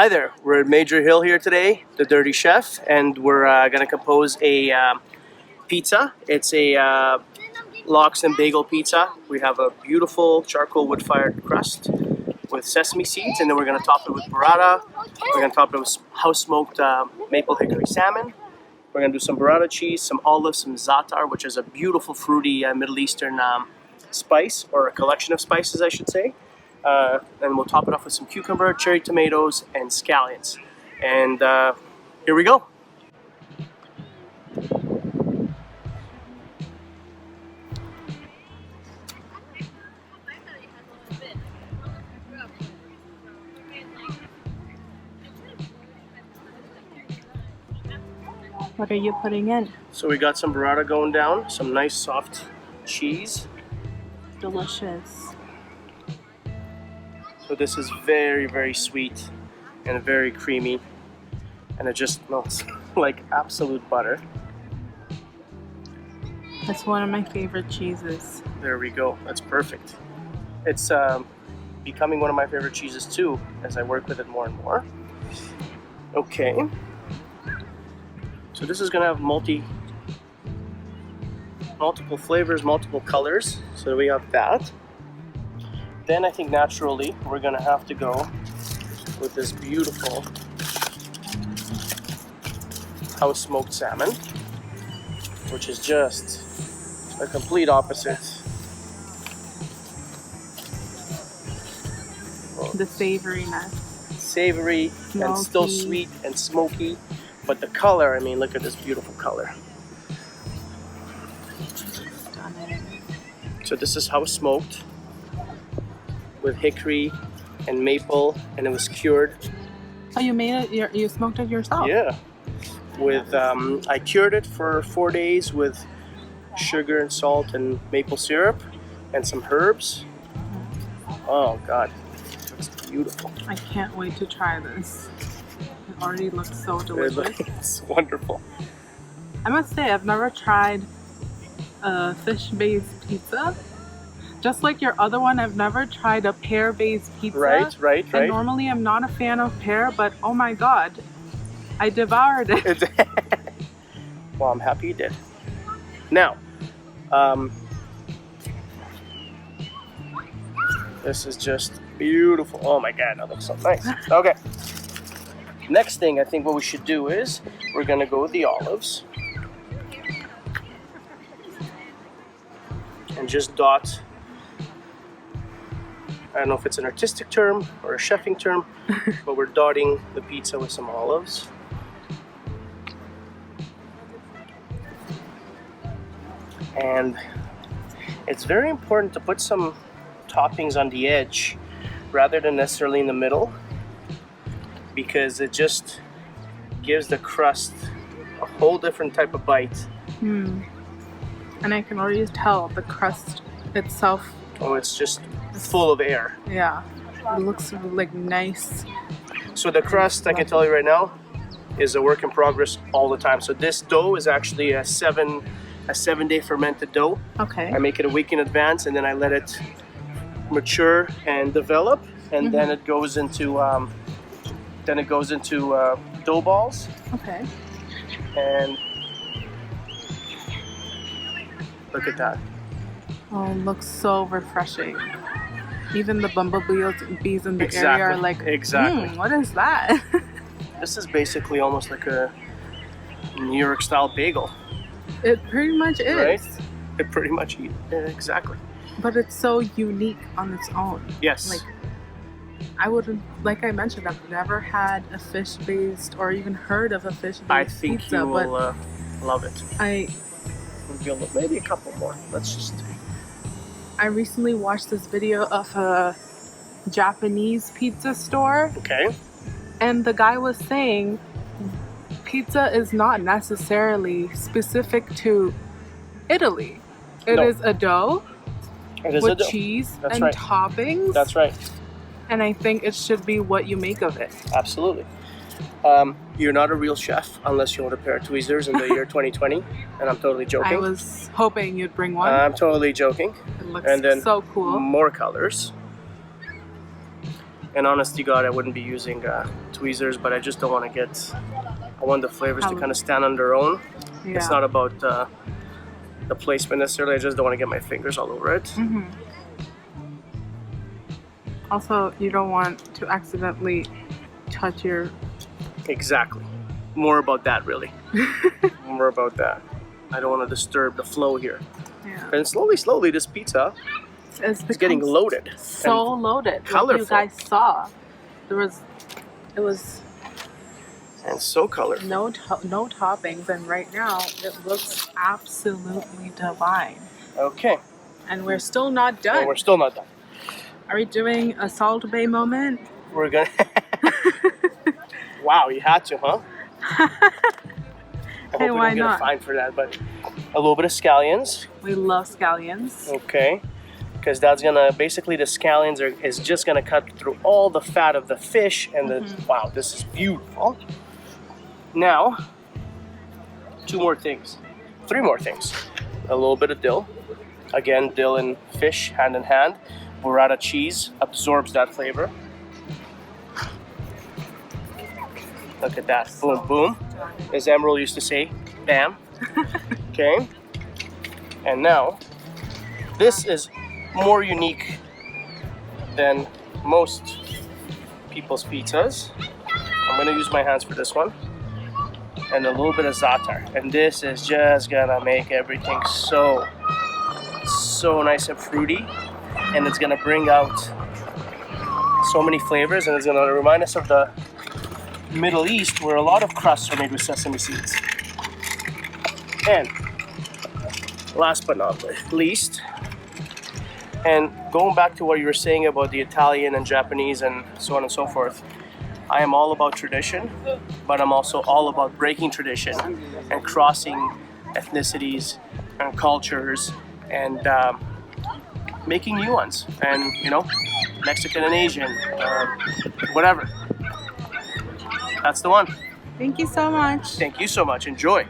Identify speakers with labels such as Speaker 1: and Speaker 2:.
Speaker 1: Hi there, we're at Major Hill here today, the Dirty Chef, and we're gonna compose a pizza. It's a lox and bagel pizza. We have a beautiful charcoal wood-fired crust with sesame seeds, and then we're gonna top it with burrata. We're gonna top it with house-smoked maple hickory salmon. We're gonna do some burrata cheese, some olives, some za'atar, which is a beautiful fruity Middle Eastern spice, or a collection of spices, I should say. And we'll top it off with some cucumber, cherry tomatoes, and scallions. And here we go.
Speaker 2: What are you putting in?
Speaker 1: So we got some burrata going down, some nice soft cheese.
Speaker 2: Delicious.
Speaker 1: So this is very, very sweet and very creamy, and it just smells like absolute butter.
Speaker 2: That's one of my favorite cheeses.
Speaker 1: There we go. That's perfect. It's becoming one of my favorite cheeses too, as I work with it more and more. Okay. So this is gonna have multiple flavors, multiple colors. So we have that. Then I think naturally we're gonna have to go with this beautiful house smoked salmon, which is just a complete opposite.
Speaker 2: The savoriness.
Speaker 1: Savory and still sweet and smoky, but the color, I mean, look at this beautiful color.
Speaker 2: Stunning.
Speaker 1: So this is house smoked with hickory and maple, and it was cured.
Speaker 2: Oh, you made it, you smoked it yourself?
Speaker 1: Yeah. With I cured it for 4 days with sugar and salt and maple syrup and some herbs. Oh God, it's beautiful.
Speaker 2: I can't wait to try this. It already looks so delicious.
Speaker 1: It's wonderful.
Speaker 2: I must say, I've never tried a fish-based pizza. Just like your other one, I've never tried a pear-based pizza.
Speaker 1: Right.
Speaker 2: And normally I'm not a fan of pear, but oh my God, I devoured it.
Speaker 1: Well, I'm happy you did. Now, this is just beautiful. Oh my God, that looks so nice. Okay. Next thing, I think what we should do is we're gonna go with the olives and just dot. I don't know if it's an artistic term or a chefing term, but we're dotting the pizza with some olives. And it's very important to put some toppings on the edge rather than necessarily in the middle, because it just gives the crust a whole different type of bite.
Speaker 2: And I can already tell the crust itself.
Speaker 1: Oh, it's just full of air.
Speaker 2: Yeah, it looks like nice.
Speaker 1: So the crust, I can tell you right now, is a work in progress all the time. So this dough is actually a 7-day fermented dough.
Speaker 2: Okay.
Speaker 1: I make it a week in advance, and then I let it mature and develop, and then it goes into dough balls.
Speaker 2: Okay.
Speaker 1: And look at that.
Speaker 2: Oh, it looks so refreshing. Even the bumblebees in the area are like, what is that?
Speaker 1: This is basically almost like a New York style bagel.
Speaker 2: It pretty much is.
Speaker 1: Right? It pretty much is. Exactly.
Speaker 2: But it's so unique on its own.
Speaker 1: Yes.
Speaker 2: Like, I wouldn't, like I mentioned, I've never had a fish-based or even heard of a fish-based pizza.
Speaker 1: I think you will love it. Maybe a couple more. Let's just...
Speaker 2: I recently watched this video of a Japanese pizza store.
Speaker 1: Okay.
Speaker 2: And the guy was saying pizza is not necessarily specific to Italy. It is a dough with cheese and toppings.
Speaker 1: That's right.
Speaker 2: And I think it should be what you make of it.
Speaker 1: Absolutely. You're not a real chef unless you own a pair of tweezers in the year 2020, and I'm totally joking.
Speaker 2: I was hoping you'd bring one.
Speaker 1: I'm totally joking.
Speaker 2: It looks
Speaker 1: and then
Speaker 2: so cool.
Speaker 1: More colors. And honest to God, I wouldn't be using tweezers, but I just don't want to get, I want the flavors to kind of stand on their own.
Speaker 2: Yeah.
Speaker 1: It's not about the placement necessarily, I just don't want to get my fingers all over it.
Speaker 2: Mm-hmm. Also, you don't want to accidentally touch your...
Speaker 1: Exactly. More about that, really. More about that. I don't want to disturb the flow here.
Speaker 2: Yeah.
Speaker 1: And slowly, this pizza is getting loaded.
Speaker 2: So loaded.
Speaker 1: Colorful.
Speaker 2: Like you guys saw. It was...
Speaker 1: And so colorful.
Speaker 2: No toppings, and right now it looks absolutely divine.
Speaker 1: Okay.
Speaker 2: And we're still not done.
Speaker 1: And we're still not done.
Speaker 2: Are we doing a Salt Bay moment?
Speaker 1: We're gonna... Wow, you had to, huh? I hope we don't get a fine for that, but a little bit of scallions.
Speaker 2: We love scallions.
Speaker 1: Okay. Because that's gonna, basically the scallions is just gonna cut through all the fat of the fish and the, wow, this is beautiful. Now, 3 more things. A little bit of dill. Again, dill and fish hand in hand. Burrata cheese absorbs that flavor. Look at that, boom, boom. As Emerald used to say, bam. Okay. And now, this is more unique than most people's pizzas. I'm gonna use my hands for this one. And a little bit of za'atar. And this is just gonna make everything so nice and fruity. And it's gonna bring out so many flavors, and it's gonna remind us of the Middle East, where a lot of crusts are made with sesame seeds. And last but not least, and going back to what you were saying about the Italian and Japanese and so on and so forth, I am all about tradition, but I'm also all about breaking tradition and crossing ethnicities and cultures and making new ones. And, you know, Mexican and Asian, whatever. That's the one.
Speaker 2: Thank you so much.
Speaker 1: Thank you so much. Enjoy.